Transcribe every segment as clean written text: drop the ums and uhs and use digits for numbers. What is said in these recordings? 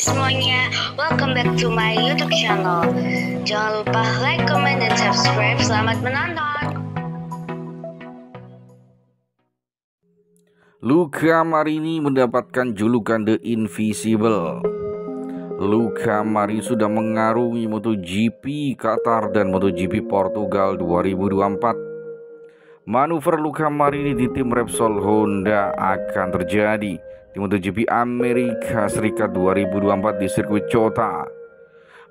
semuanya, welcome back to my YouTube channel. Jangan lupa like, comment, dan subscribe. Selamat menonton. Luca Marini mendapatkan julukan The Invisible. Luca Marini sudah mengarungi MotoGP Qatar dan MotoGP Portugal 2024. Manuver Luca Marini di tim Repsol Honda akan terjadi di MotoGP Amerika Serikat 2024 di sirkuit COTA.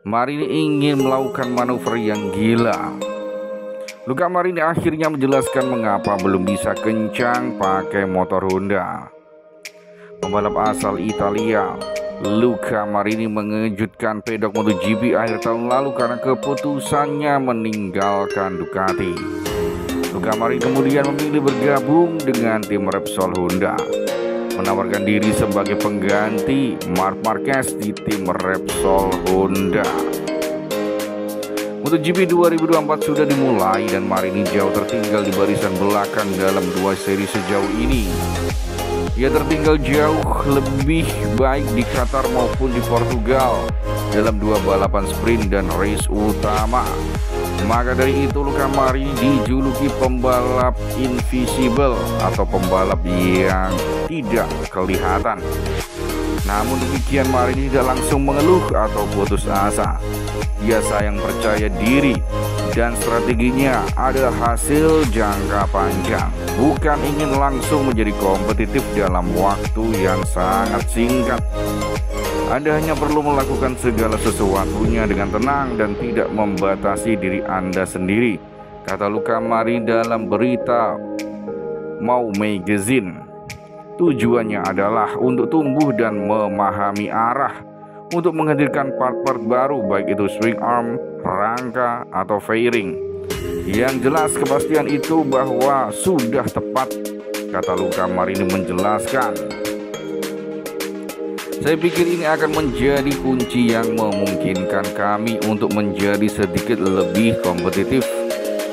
Marini ingin melakukan manuver yang gila. Luca Marini akhirnya menjelaskan mengapa belum bisa kencang pakai motor Honda. Pembalap asal Italia, Luca Marini mengejutkan pedok MotoGP akhir tahun lalu karena keputusannya meninggalkan Ducati. Luca Marini kemudian memilih bergabung dengan tim Repsol Honda, menawarkan diri sebagai pengganti Marc Marquez di tim Repsol Honda. MotoGP 2024 sudah dimulai dan Marini jauh tertinggal di barisan belakang dalam dua seri sejauh ini. Ia tertinggal jauh lebih baik di Qatar maupun di Portugal dalam dua balapan sprint dan race utama. Maka dari itu Luca Marini dijuluki pembalap invisible atau pembalap yang tidak kelihatan. Namun demikian Marini tidak langsung mengeluh atau putus asa. Ia sayang percaya diri dan strateginya adalah hasil jangka panjang, bukan ingin langsung menjadi kompetitif dalam waktu yang sangat singkat. Anda hanya perlu melakukan segala sesuatunya dengan tenang dan tidak membatasi diri Anda sendiri, kata Luca Marini dalam berita Mau Magazine. Tujuannya adalah untuk tumbuh dan memahami arah, untuk menghadirkan part-part baru baik itu swing arm, rangka, atau fairing. Yang jelas kepastian itu bahwa sudah tepat, kata Luca Marini menjelaskan. Saya pikir ini akan menjadi kunci yang memungkinkan kami untuk menjadi sedikit lebih kompetitif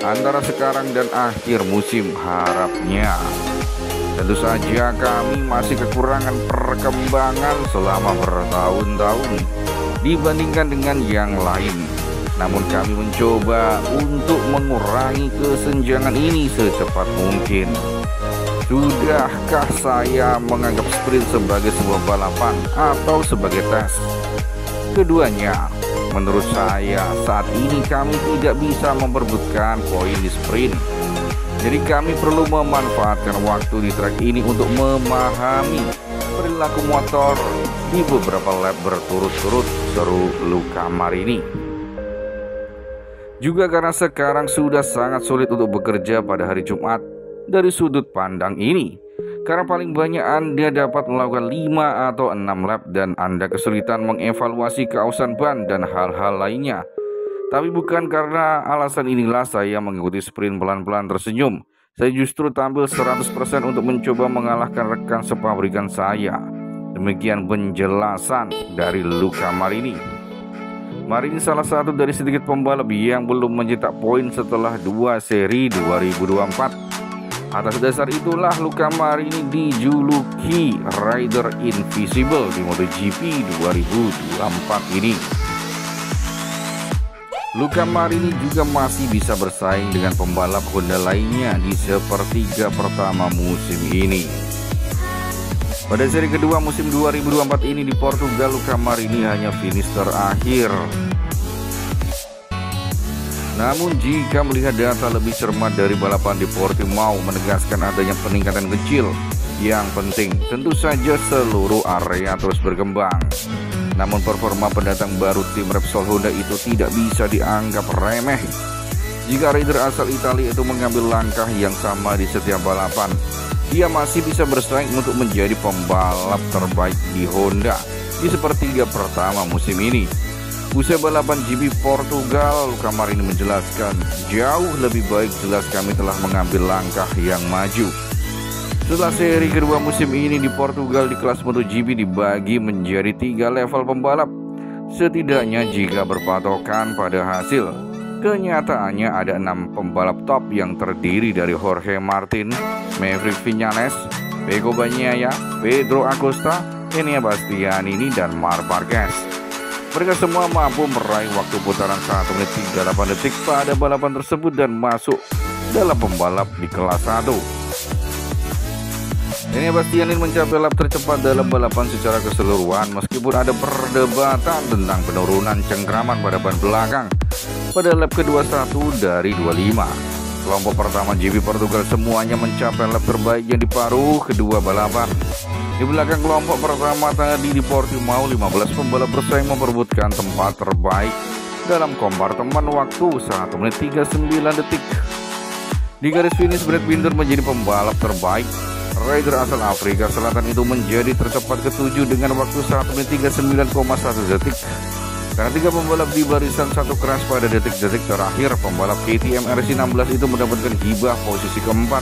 antara sekarang dan akhir musim harapnya. Tentu saja kami masih kekurangan perkembangan selama bertahun-tahun dibandingkan dengan yang lain. Namun kami mencoba untuk mengurangi kesenjangan ini secepat mungkin. Sudahkah saya menganggap sprint sebagai sebuah balapan atau sebagai tes? Keduanya, menurut saya saat ini kami tidak bisa memperebutkan poin di sprint. Jadi kami perlu memanfaatkan waktu di trek ini untuk memahami perilaku motor di beberapa lap berturut-turut, seru Luca Marini. Juga karena sekarang sudah sangat sulit untuk bekerja pada hari Jumat dari sudut pandang ini, karena paling banyak Anda dapat melakukan 5 atau 6 lap dan Anda kesulitan mengevaluasi keausan ban dan hal-hal lainnya. Tapi bukan karena alasan inilah saya mengikuti sprint pelan-pelan tersenyum. Saya justru tampil 100% untuk mencoba mengalahkan rekan sepabrikan saya. Demikian penjelasan dari Luca Marini. Marini salah satu dari sedikit pembalap yang belum mencetak poin setelah 2 seri 2024. Atas dasar itulah Luca Marini dijuluki Rider Invisible di MotoGP 2024 ini. Luca Marini juga masih bisa bersaing dengan pembalap Honda lainnya di sepertiga pertama musim ini. Pada seri kedua musim 2024 ini di Portugal, Luca Marini hanya finish terakhir. Namun jika melihat data lebih cermat dari balapan di Portimao menegaskan adanya peningkatan kecil, yang penting tentu saja seluruh area terus berkembang. Namun performa pendatang baru tim Repsol Honda itu tidak bisa dianggap remeh. Jika rider asal Italia itu mengambil langkah yang sama di setiap balapan, dia masih bisa bersaing untuk menjadi pembalap terbaik di Honda di sepertiga pertama musim ini. Usai balapan GP Portugal, Luca Marini menjelaskan, jauh lebih baik jelas kami telah mengambil langkah yang maju. Setelah seri kedua musim ini di Portugal di kelas MotoGP dibagi menjadi 3 level pembalap. Setidaknya jika berpatokan pada hasil, kenyataannya ada 6 pembalap top yang terdiri dari Jorge Martin, Maverick Viñales, Pecco Bagnaia, Pedro Acosta, Enea Bastianini dan Marc Marquez. Mereka semua mampu meraih waktu putaran 1 menit 38 detik pada balapan tersebut dan masuk dalam pembalap di kelas 1. Enea Bastianini mencapai lap tercepat dalam balapan secara keseluruhan meskipun ada perdebatan tentang penurunan cengkraman pada ban belakang pada lap ke-21 dari 25. Kelompok pertama GP Portugal semuanya mencapai lap terbaik yang di paruh kedua balapan. Di belakang kelompok pertama tadi di Portimao, 15 pembalap bersaing memperebutkan tempat terbaik dalam kompartemen waktu 1 menit 39 detik. Di garis finish, Brad Binder menjadi pembalap terbaik. Rider asal Afrika Selatan itu menjadi tercepat ke-7 dengan waktu 1 menit 39,1 detik. Karena 3 pembalap di barisan satu keras pada detik-detik terakhir, pembalap KTM RC16 itu mendapatkan hibah posisi keempat.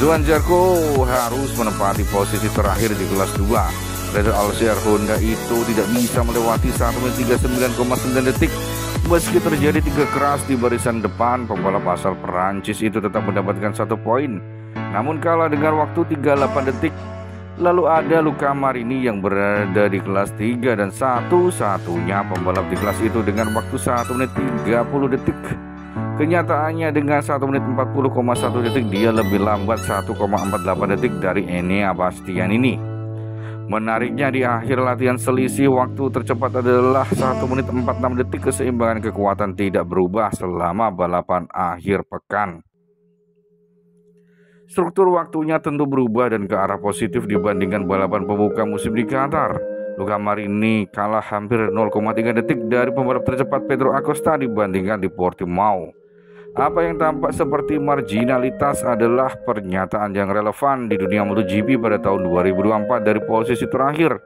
Johan Zarco harus menempati posisi terakhir di kelas 2. Rider Alsea Honda itu tidak bisa melewati 1 menit 39,9 detik. Meski terjadi 3 keras di barisan depan, pembalap asal Perancis itu tetap mendapatkan 1 poin. Namun kalah dengan waktu 38 detik. Lalu ada Luca Marini yang berada di kelas 3 dan satu-satunya pembalap di kelas itu dengan waktu 1 menit 30 detik. Kenyataannya dengan 1 menit 40,1 detik dia lebih lambat 1,48 detik dari Enea Bastianini. Menariknya di akhir latihan selisih waktu tercepat adalah 1 menit 46 detik. Keseimbangan kekuatan tidak berubah selama balapan akhir pekan. Struktur waktunya tentu berubah dan ke arah positif dibandingkan balapan pembuka musim di Qatar. Luca Marini kalah hampir 0,3 detik dari pembalap tercepat Pedro Acosta dibandingkan di Portimao. Apa yang tampak seperti marginalitas adalah pernyataan yang relevan di dunia MotoGP pada tahun 2024 dari posisi terakhir.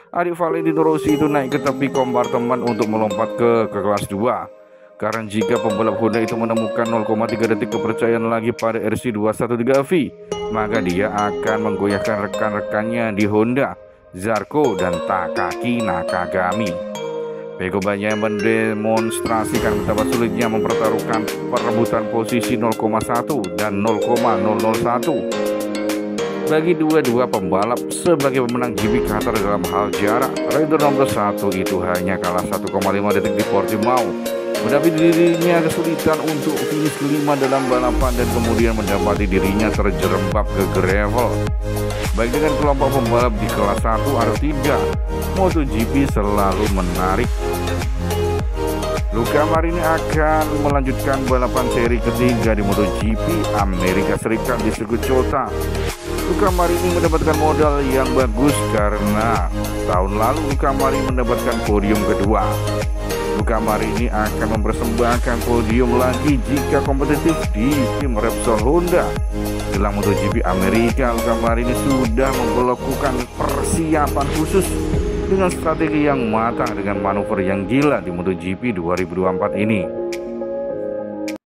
Adik Valentino Rossi itu naik ke tepi kompartemen untuk melompat ke kelas 2. Karena jika pembalap Honda itu menemukan 0,3 detik kepercayaan lagi pada RC213V, maka dia akan menggoyahkan rekan-rekannya di Honda, Zarco dan Takaki Nakagami. Peko banyak mendemonstrasikan betapa sulitnya mempertaruhkan perebutan posisi 0,1 dan 0,001 bagi dua-dua pembalap sebagai pemenang GP Qatar dalam hal jarak. Rider nomor 1 itu hanya kalah 1,5 detik di Portimao, mendapat dirinya kesulitan untuk finish kelima dalam balapan dan kemudian mendapati dirinya terjerembab ke gravel. Baik dengan kelompok pembalap di kelas 1 atau tidak, MotoGP selalu menarik. Luca Marini akan melanjutkan balapan seri ketiga di MotoGP Amerika Serikat di sirkuit COTA. Luca Marini mendapatkan modal yang bagus karena tahun lalu Luca Marini mendapatkan podium kedua. Luca Marini akan mempersembahkan podium lagi jika kompetitif di tim Repsol Honda. Jelang MotoGP Amerika, Luca Marini sudah melakukan persiapan khusus dengan strategi yang matang dengan manuver yang gila di MotoGP 2024 ini.